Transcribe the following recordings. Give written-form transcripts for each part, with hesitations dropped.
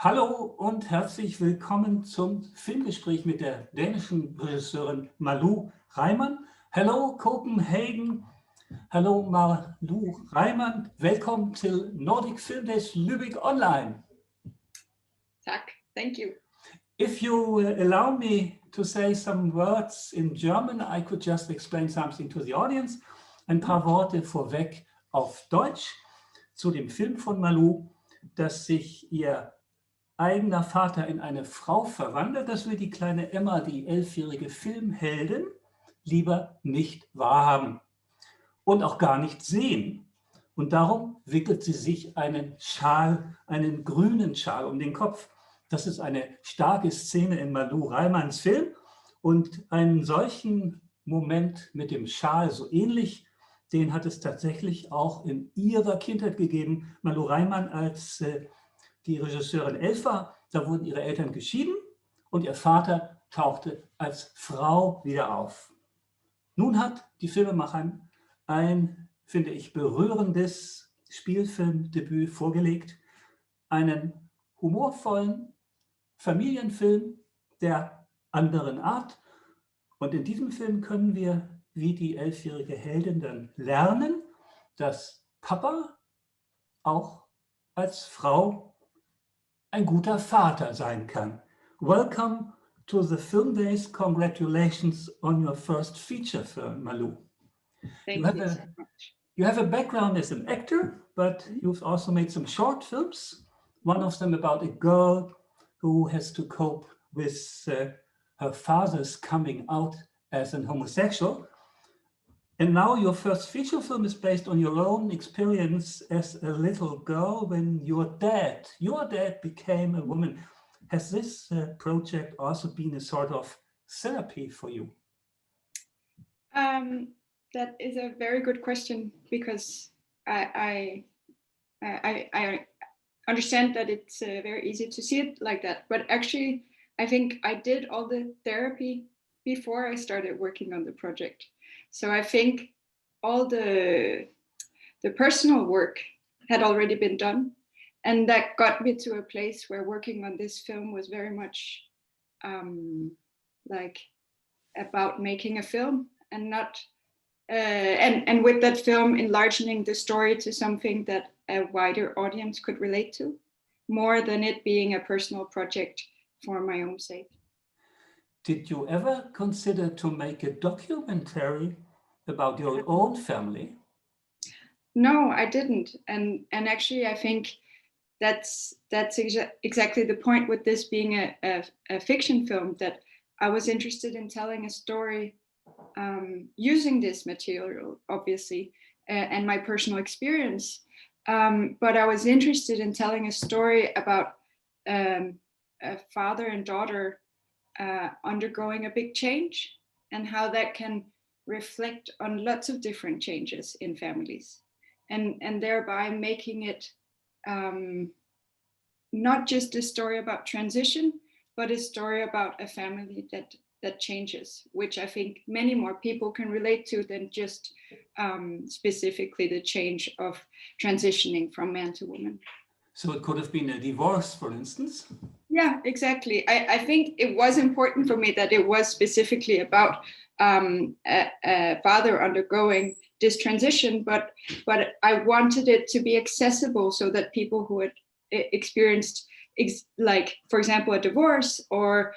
Hallo und herzlich willkommen zum Filmgespräch mit der dänischen Regisseurin Malou Reymann. Hello Copenhagen. Hello Malou Reymann. Welcome to Nordic Filmtage Lübeck Online. Tack, thank you. If you allow me to say some words in German, I could just explain something to the audience. Ein paar Worte vorweg auf Deutsch zu dem Film von Malou, dass sich ihr eigener Vater in eine Frau verwandelt. Das will die kleine Emma, die 11-jährige Filmheldin, lieber nicht wahrhaben und auch gar nicht sehen. Und darum wickelt sie sich einen Schal, einen grünen Schal um den Kopf. Das ist eine starke Szene in Malou Reymanns Film und einen solchen Moment mit dem Schal, so ähnlich, den hat es tatsächlich auch in ihrer Kindheit gegeben. Malou Reymann, als die Regisseurin 11 war, da wurden ihre Eltern geschieden und ihr Vater tauchte als Frau wieder auf. Nun hat die Filmemacherin ein, finde ich, berührendes Spielfilmdebüt vorgelegt, einen humorvollen Familienfilm der anderen Art. Und in diesem Film können wir, wie die 11-jährige Heldin, dann lernen, dass Papa auch als Frau ein guter Vater sein kann. Welcome to the Film Days. Congratulations on your first feature film, Malou. Thank you so much. You have a background as an actor, but you've also made some short films. One of them about a girl who has to cope with her father's coming out as an homosexual. And now your first feature film is based on your own experience as a little girl when your dad became a woman. Has this project also been a sort of therapy for you? That is a very good question, because I understand that it's very easy to see it like that. But actually, I think I did all the therapy before I started working on the project. So I think all the personal work had already been done. And that got me to a place where working on this film was very much like about making a film and not, and with that film enlarging the story to something that a wider audience could relate to, more than it being a personal project for my own sake. Did you ever consider to make a documentary about your own family? No, I didn't. And actually, I think that's exactly the point with this being a fiction film, that I was interested in telling a story using this material, obviously, and my personal experience. But I was interested in telling a story about a father and daughter undergoing a big change, and how that can reflect on lots of different changes in families, and thereby making it not just a story about transition, but a story about a family that changes, which I think many more people can relate to than just specifically the change of transitioning from man to woman. So it could have been a divorce, for instance? Yeah, exactly. I think it was important for me that it was specifically about a father undergoing this transition, but I wanted it to be accessible so that people who had experienced, like, for example, a divorce or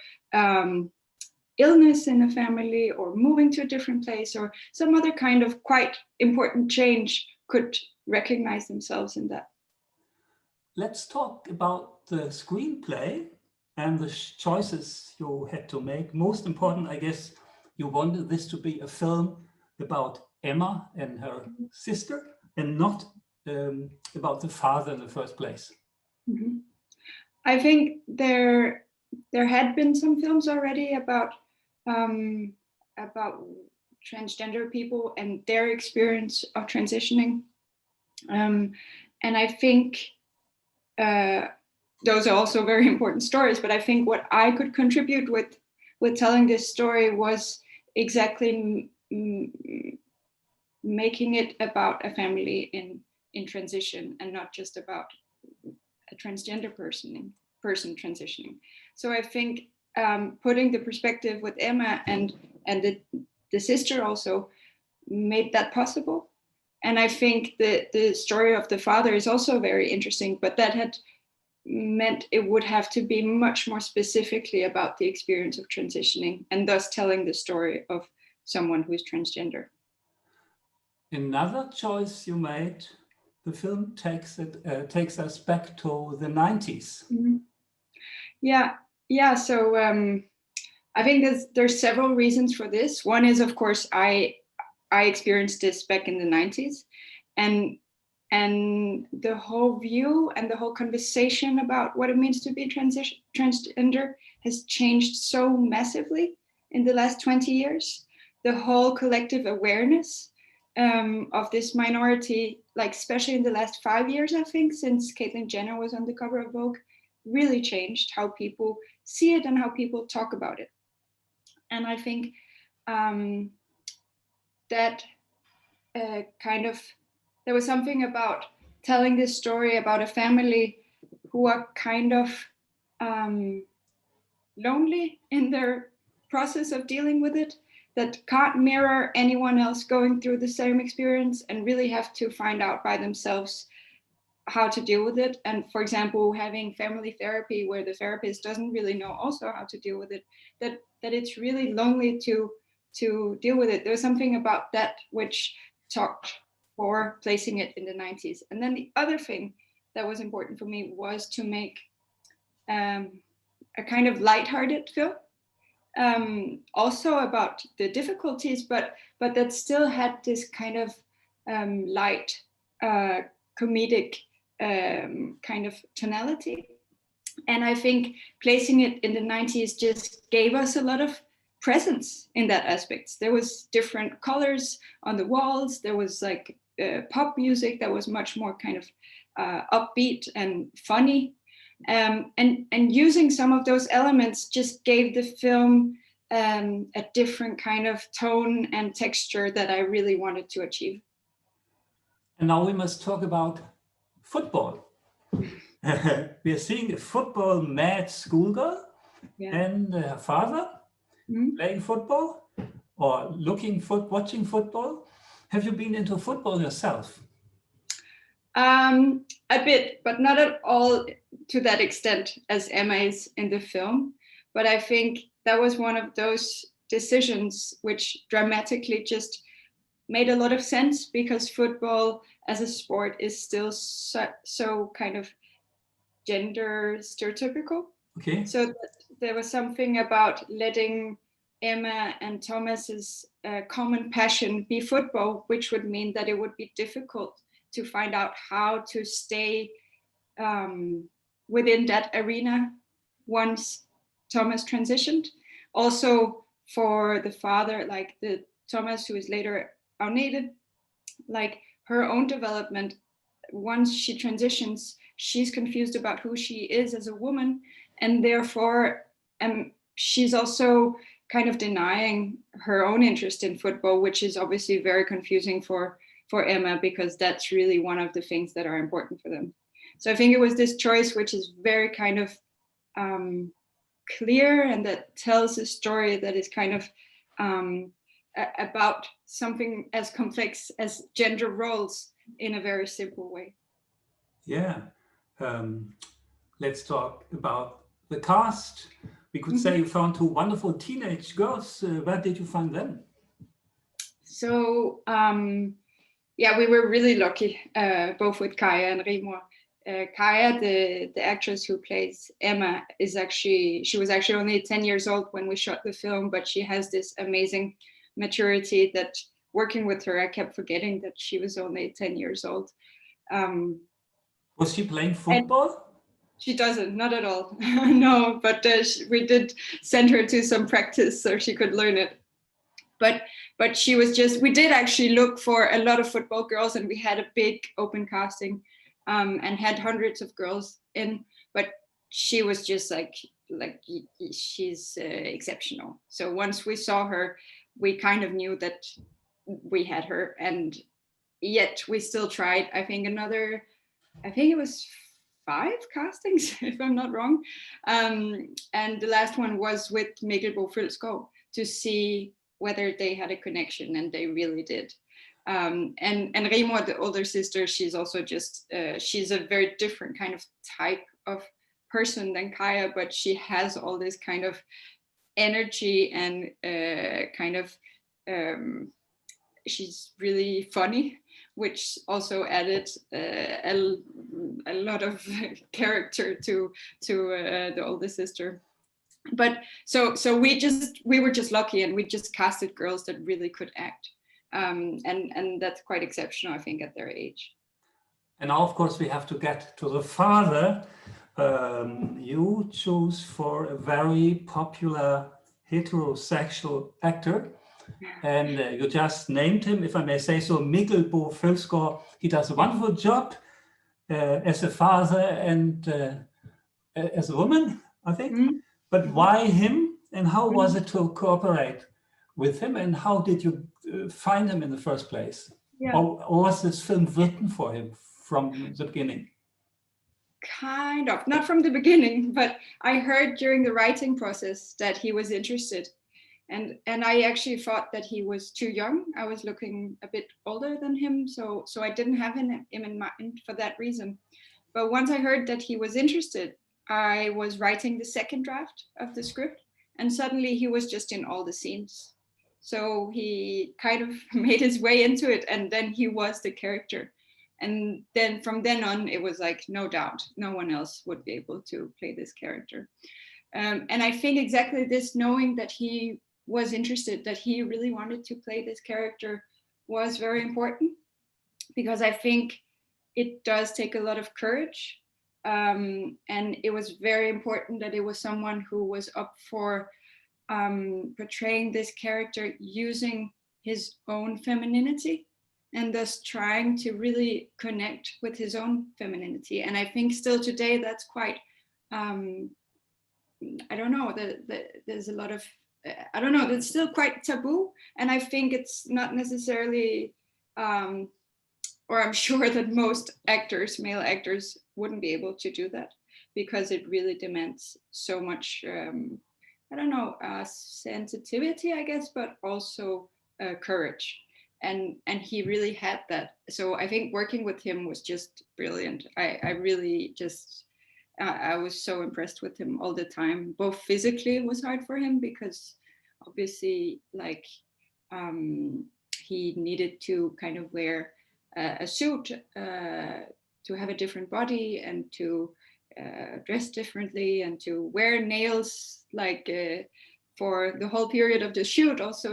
illness in a family, or moving to a different place, or some other kind of quite important change, could recognize themselves in that. Let's talk about the screenplay and the choices you had to make. Most important, I guess, you wanted this to be a film about Emma and her sister, and not about the father in the first place. Mm-hmm. I think there had been some films already about transgender people and their experience of transitioning, and I think those are also very important stories. But I think what I could contribute with telling this story was exactly making it about a family in transition, and not just about a transgender person person transitioning. So I think putting the perspective with Emma and the sister also made that possible. And I think the story of the father is also very interesting, but that had meant it would have to be much more specifically about the experience of transitioning and thus telling the story of someone who is transgender. Another choice you made, the film takes us back to the 90s. Mm-hmm. Yeah. So I think there's several reasons for this. One is, of course, I experienced this back in the 90s, and the whole view and the whole conversation about what it means to be transgender has changed so massively in the last 20 years. The whole collective awareness of this minority, like especially in the last 5 years, I think, since Caitlyn Jenner was on the cover of Vogue, really changed how people see it and how people talk about it. And I think that there was something about telling this story about a family who are kind of lonely in their process of dealing with it, that can't mirror anyone else going through the same experience and really have to find out by themselves how to deal with it. And for example, having family therapy where the therapist doesn't really know also how to deal with it, that it's really lonely to deal with it. There's something about that which talked for placing it in the 90s. And then the other thing that was important for me was to make a kind of lighthearted film, also about the difficulties, but that still had this kind of light comedic kind of tonality. And I think placing it in the 90s just gave us a lot of presence in that aspect. There was different colors on the walls. There was like pop music that was much more kind of upbeat and funny. And using some of those elements just gave the film a different kind of tone and texture that I really wanted to achieve. And now we must talk about football. We are seeing a football mad schoolgirl and her father playing football or watching football. Have you been into football yourself? A bit, but not at all to that extent as Emma is in the film. But I think that was one of those decisions which dramatically just made a lot of sense, because football as a sport is still so kind of gender stereotypical. Okay. So there was something about letting Emma and Thomas's common passion be football, which would mean that it would be difficult to find out how to stay within that arena once Thomas transitioned. Also for the father, like the Thomas who is later outed, like her own development, once she transitions, she's confused about who she is as a woman, and therefore she's also kind of denying her own interest in football, which is obviously very confusing for Emma, because that's really one of the things that are important for them. So I think it was this choice which is very kind of clear, and that tells a story that is kind of about something as complex as gender roles in a very simple way. Yeah. Let's talk about the cast. We could say you found two wonderful teenage girls. Where did you find them? So, we were really lucky, both with Kaya and Rimor. Kaya, the actress who plays Emma, she was actually only 10 years old when we shot the film, but she has this amazing maturity that working with her, I kept forgetting that she was only 10 years old. Was she playing football? She doesn't, not at all. No, but we did send her to some practice so she could learn it. But she was we did actually look for a lot of football girls, and we had a big open casting and had hundreds of girls in, but she was just like she's exceptional. So once we saw her, we kind of knew that we had her, and yet we still tried. I think it was 5 castings, if I'm not wrong. And the last one was with Mikkel Bo Følsgaard to see whether they had a connection, and they really did. And Remo, the older sister, she's also just, she's a very different kind of type of person than Kaya, but she has all this kind of energy and she's really funny, which also added a lot of character to the older sister. But so we were just lucky, and we just casted girls that really could act, and that's quite exceptional, I think, at their age. And now, of course, we have to get to the father. You choose for a very popular heterosexual actor, and you just named him, if I may say so, Mikkel Bo Følsgaard. He does a wonderful job as a father and as a woman, I think. Mm-hmm. But why him, and how was it to cooperate with him, and how did you find him in the first place? Yeah. Or was this film written for him from the beginning? Kind of, not from the beginning, but I heard during the writing process that he was interested. And I actually thought that he was too young. I was looking a bit older than him, so I didn't have him in mind for that reason. But once I heard that he was interested, I was writing the second draft of the script, and suddenly he was just in all the scenes. So he kind of made his way into it, and then he was the character. And then from then on, it was like, no doubt, no one else would be able to play this character. And I think exactly this, knowing that he was interested, that he really wanted to play this character, was very important, because I think it does take a lot of courage. And it was very important that it was someone who was up for portraying this character using his own femininity, and thus trying to really connect with his own femininity. And I think still today that's quite, I don't know, there's a lot of, I don't know, that's still quite taboo. And I think it's not necessarily, or I'm sure that most actors, male actors, wouldn't be able to do that, because it really demands so much, I don't know, sensitivity, I guess, but also courage. And he really had that. So I think working with him was just brilliant. I really just, I was so impressed with him all the time. Both physically it was hard for him, because obviously, like, he needed to kind of wear a suit to have a different body, and to dress differently, and to wear nails like for the whole period of the shoot, also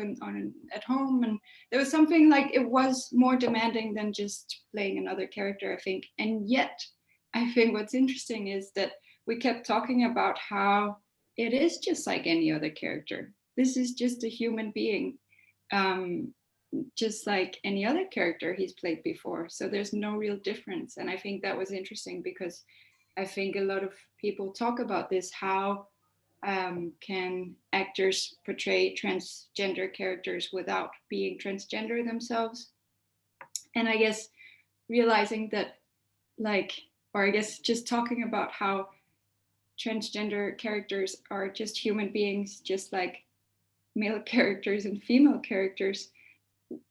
at home. And there was something like, it was more demanding than just playing another character, I think. And yet, I think what's interesting is that we kept talking about how it is just like any other character. This is just a human being, just like any other character he's played before. So there's no real difference. And I think that was interesting, because I think a lot of people talk about this, how can actors portray transgender characters without being transgender themselves? And I guess realizing that, like, or I guess just talking about how transgender characters are just human beings, just like male characters and female characters.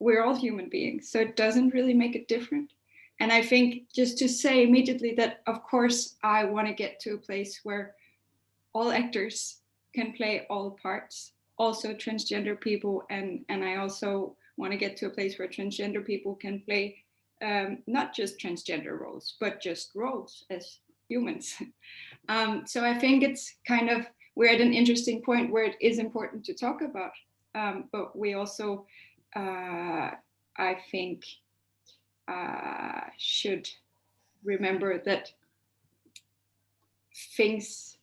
We're all human beings, so it doesn't really make it different. And I think just to say immediately that, of course, I want to get to a place where all actors can play all parts, also transgender people. And I also want to get to a place where transgender people can play not just transgender roles, but just roles as humans. So I think it's kind of, we're at an interesting point where it is important to talk about, but we also, I think, should remember that things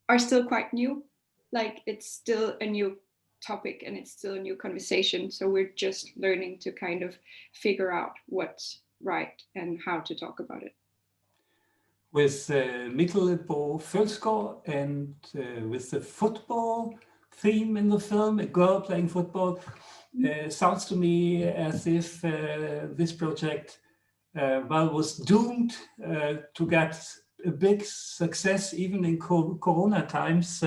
are still quite new. Like, it's still a new topic, and it's still a new conversation. So we're just learning to kind of figure out what's right and how to talk about it. With Mikkel Bo Følsgaard, and with the football theme in the film, a girl playing football, sounds to me as if this project was doomed to get a big success even in Corona times.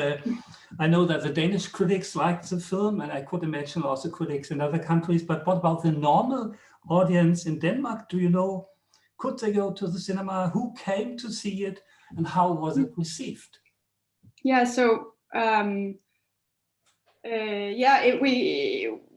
I know that the Danish critics liked the film, and I could imagine also critics in other countries. But what about the normal audience in Denmark? Do you know, could they go to the cinema? Who came to see it, and how was it received? Yeah, so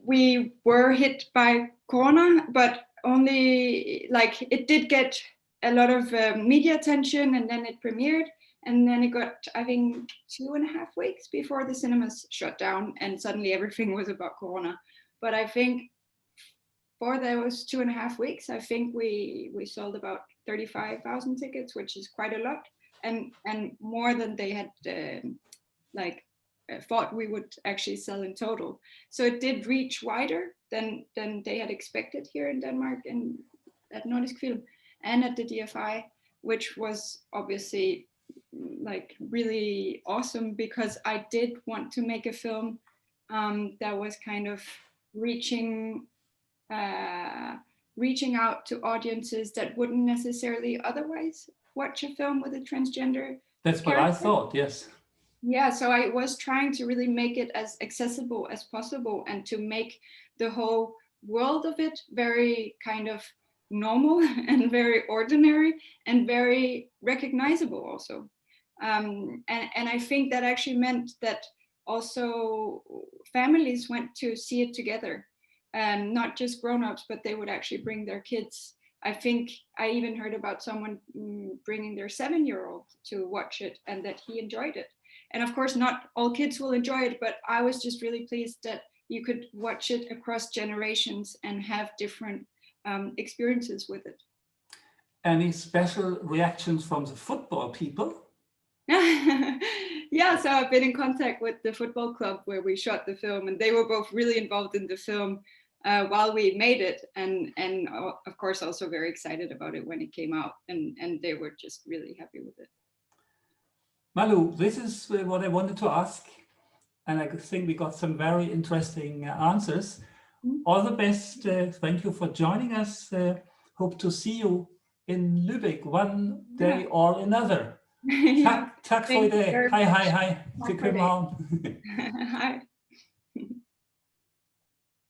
we were hit by Corona, but only like it did get a lot of media attention, and then it premiered, and then it got, I think, 2.5 weeks before the cinemas shut down, and suddenly everything was about Corona. But I think for those 2.5 weeks, I think we sold about 35,000 tickets, which is quite a lot, and more than they had thought we would actually sell in total. So it did reach wider than they had expected here in Denmark and at Nordische Film and at the DFI, which was obviously like really awesome, because I did want to make a film that was kind of reaching out to audiences that wouldn't necessarily otherwise watch a film with a transgender That's what character. I thought, yes. Yeah, so I was trying to really make it as accessible as possible, and to make the whole world of it very kind of normal and very ordinary and very recognizable also. And I think that actually meant that also families went to see it together, and not just grown-ups, but they would actually bring their kids. I think I even heard about someone bringing their 7-year-old to watch it, and that he enjoyed it. And of course, not all kids will enjoy it, but I was just really pleased that you could watch it across generations and have different experiences with it. Any special reactions from the football people? Yeah, so I've been in contact with the football club where we shot the film, and they were both really involved in the film while we made it, and of course also very excited about it when it came out, and they were just really happy with it. Malou, this is what I wanted to ask, and I think we got some very interesting answers. All the best. Thank you for joining us. Hope to see you in Lübeck one day or another. Tak for i dag. Hej, hej, hej. Til København. Hej.